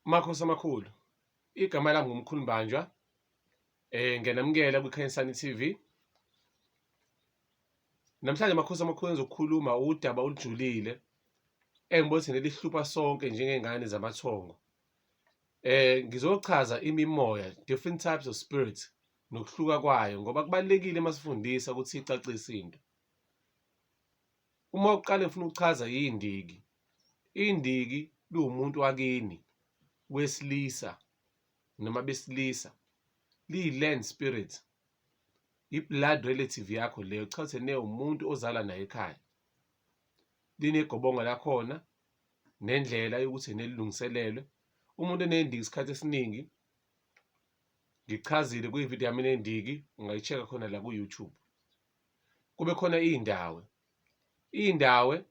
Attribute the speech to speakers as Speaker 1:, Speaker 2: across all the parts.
Speaker 1: Makhosi amakhulu, igama lami nguMkhulu Mbanjwa. Ngiyanamukela kwiKHANYISANI TV. Namhlanje makhosi amakhulu engizokhuluma udaba olujulile engibona ukuthi lihlupha sonke njengezingane zamathongo. Ngizochaza imimoya, different types of spirits, nokuhluka kwayo ngoba kubalulekile masifundisa ukuthi icacise into. Uma uqala ngifuna ukuchaza indiki. Indiki liwumuntu wakini wesilisa noma besilisa, liyi-land spirit, i-blood relative yakho leyo, cha ukuthi umuntu ozala naye ekhaya. Linegobongo lakhona nendlela yokuthi nelilungiselelwe. Umuntu onendiki isikhathi esiningi ngichazile kwividiyo yami enendiki, ungayi-check-a khona la ku-YouTube. Kube khona iy'ndawe. Iy'ndawe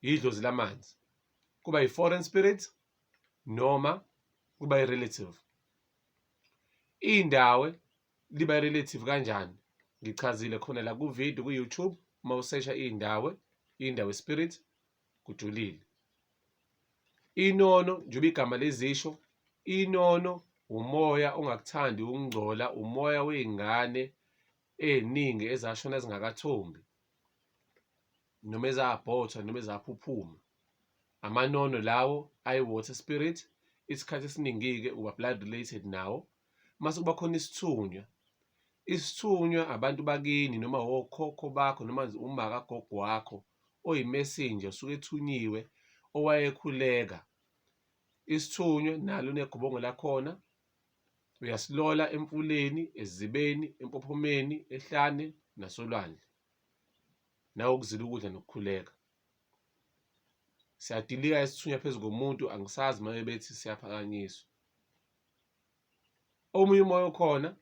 Speaker 1: idlozi lamanzi, kuba i-foreign spirit noma kuba i-relative. Iy'ndawe liba i-relative kanjani? Ngichazile khona la ku-video ku-YouTube. Uma usesha iy'ndawe spirit, kujulile. Inono njengoba igama lezisho, inono umoya ongakuthandi ukungcola, umoya wey'ngane ey'ningi ezashona zingakathombi noma ezabhothwa noma ezaphuphuma. Amanono lawo ayi-water spirit, isikhathi esiningi-ke uba blood related nawo. Mase kuba khona isithunywa. Isithunywa abantu bakini noma okhokho bakho noma uma kagogo wakho oyi-messenger, usuke ethunyiwe, owayekhuleka. Isithunywa nalo negobongo lakhona, uyasilola emfuleni, ezibeni, empophomeni, ehlane nasolwandle, nawe ukuzila ukudla nokukhuleka. Siyadilika isithunywa phezu komuntu, angisazi uma bethi siyaphakanyiswa. Omunye umoya okhona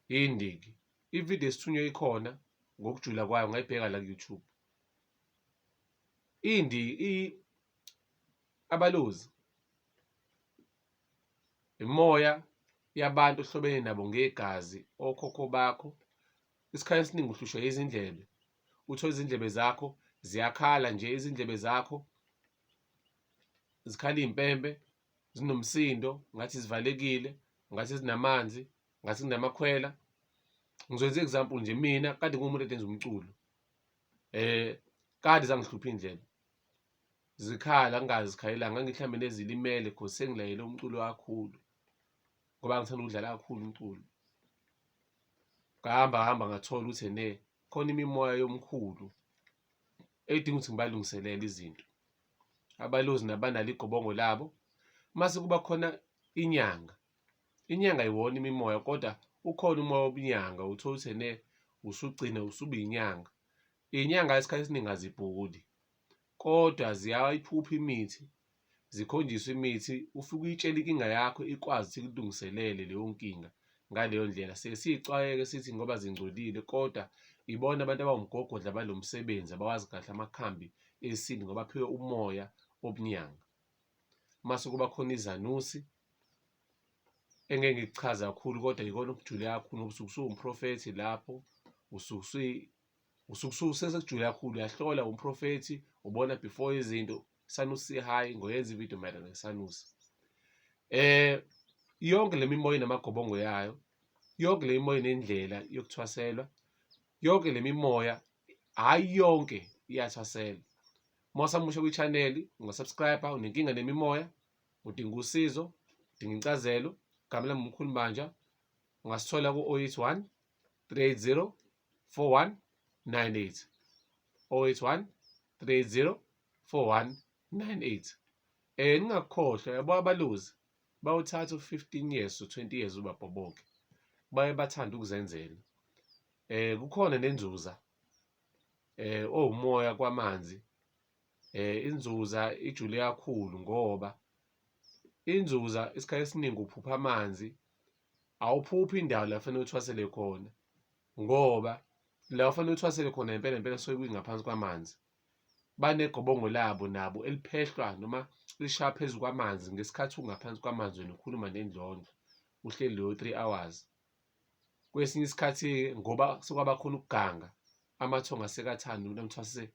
Speaker 1: indiki. Ividiyo esithunywa ikhona ngokujula kwayo, ungayibheka la ku-YouTube. Abalozi imoya yabantu ohlobene nabo ngegazi, okhokho bakho. Isikhathi esiningi uhlushwa izindlebe, uthole izindlebe zakho ziyakhala nje, izindlebe zakho zikhala iy'mpempe, zinomsindo, ngathi zivalekile, ngathi zinamanzi, ngathi kunamakhwela. Ngizokwenza i-example nje, mina kade ngumuntu edenza umculo, kade zangihlupha indlebe, zikhala ngingazi zikhalelani, ngangihlambe nezilimele cause sengilayele umculo kakhulu ngoba ngithanda ukudlala kakhulu umculo. Ngahamba ngathola ukuthi khona imimoya yomkhulu edinga ukuthi ngibalungiselele izinto. Abalozi nabanalo igobongo labo. Mase kuba khona inyanga. Inyanga ayiwona imimoya, kodwa ukhona umoya wobunyanga, uthola ukuthi usugcina usuba inyanga. Iy'nyanga isikhathi esiningi azibhuli, kodwa ziyayiphupha imithi, zikhonjiswe imithi, ufike uyitshele inkinga yakho, ikwazi ukuthi ikulungiselele leyo nkinga. Ngaleyo ndlela siyicwayeke sithi ngoba zingcolile, kodwa ibona abantu abawumgogodla balo msebenzi, abawazi kahle amakhambi esintu ngoba baphiwe umoya obunyanga. Mase kuba khona izanusi, engeke ngikuchaze kakhulu, kodwa yikona okujule kakhulu ngoba usuke usuwumprofethi lapho, usuke usekujule kakhulu. Uyahlola umprofethi, ubona before izinto. Isanusi si-high, ngoyenza ividiyo mayelana nesanusi. Yonke le mimoya inamagobongo yayo, yonke le mimoya inendlela yokuthwaselwa, yonke le mimoya, hhayi yonke iyathwaselwa. Uma usamusha kwi-channel, ungasubscribe-a, unenkinga nemimoya, udinga usizo, udinga incazelo, igama lami nguMkhulu Mbanjwa, ungasithola ku-081 380 4198, 081 380 4198. Ningakukhohlwa, yabo abalozi bawuthatha u-15 years to 20 years ubabhobonke, baye bathande ukuzenzela. Kukhona nenzuza, umoya kwamanzi. Inzuza ijule kakhulu ngoba inzuza isikhathi esiningi uphupha amanzi, awuphuphi indawo la kufanele uthwasele khona, ngoba la kufanele uthwasele khona impela suke kuyingaphansi kwamanzi. Banegobongo labo nabo eliphehlwa noma lishaya phezu kwamanzi ngesikhathi ungaphansi kwamanzi, wena ukhuluma nendlondlo, uhleli leyo 3 hours. Kwesinye isikhathi ngoba sekwaba khona ukuganga, amathongo asekathandi umuntu amthwasise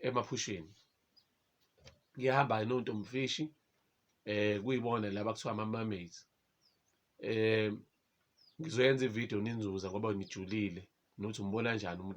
Speaker 1: emaphusheni. Ngiyahamba nontomfishi, kuyibona laba kuthiwa ama-mermaids. Ngizoyenza ividiyo ninzuza ngoba nijulile nokuthi umbona kanjani umuntu